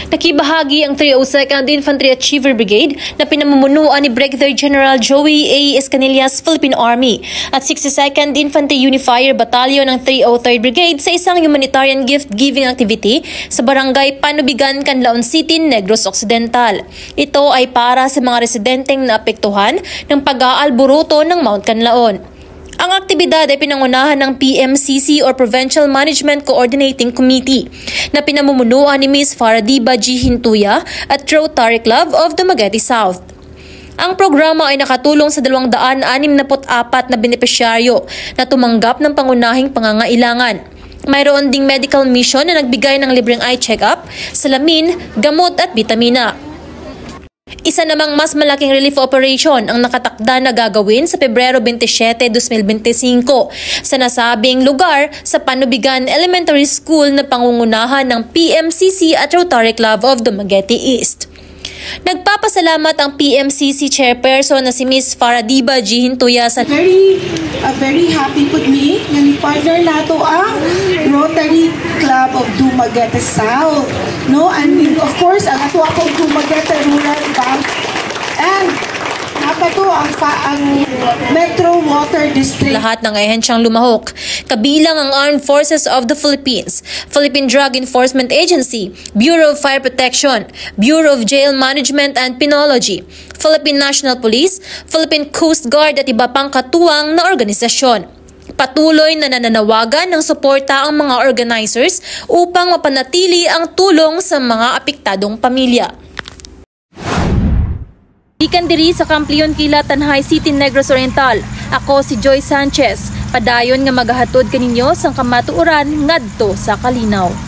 Nakibahagi ang 302nd Infantry Achiever Brigade na pinamumunuan ni Brigadier General Joey A. Escanillas, Philippine Army at 62nd Infantry Unifier Battalion ng 303rd Brigade sa isang humanitarian gift-giving activity sa Barangay Panubigan, Canlaon City, Negros Occidental. Ito ay para sa mga residenteng naapektuhan ng pag-aalburuto ng Mount Canlaon. Ang aktibidad ay pinangunahan ng PMCC or Provincial Management Coordinating Committee na pinamumunuan ni Ms. Faradiba G. Hintuya at Rotary Club of Dumaguete South. Ang programa ay nakatulong sa 264 na benepisyaryo na tumanggap ng pangunahing pangangailangan. Mayroon ding medical mission na nagbigay ng libreng eye check-up, salamin, gamot at bitamina. Isa namang mas malaking relief operation ang nakatakda na gagawin sa Pebrero 27, 2025 sa nasabing lugar sa Panubigan Elementary School na pangungunahan ng PMCC at Rotary Club of Dumaguete East. Nagpapasalamat ang PMCC chairperson na si Ms. Faradiba G. Hintuya sa very happy with me nga ni partner nato ang Rotary Club of Dumaguete South, no, and of course ang ato akong Dumaguete Rural Bank and napato ang Metro Water District. Lahat ng ahensyang lumahok, kabilang ang Armed Forces of the Philippines, Philippine Drug Enforcement Agency, Bureau of Fire Protection, Bureau of Jail Management and Penology, Philippine National Police, Philippine Coast Guard at iba pang katuwang na organisasyon. Patuloy na nananawagan ng suporta ang mga organizers upang mapanatili ang tulong sa mga apektadong pamilya. Ikan diri sa Kamplion Kila, Tanhay City, Negros Oriental. Ako si Joy Sanchez. Padayon nga magahatod kaninyo sang kamatuoran ngadto sa kalinaw.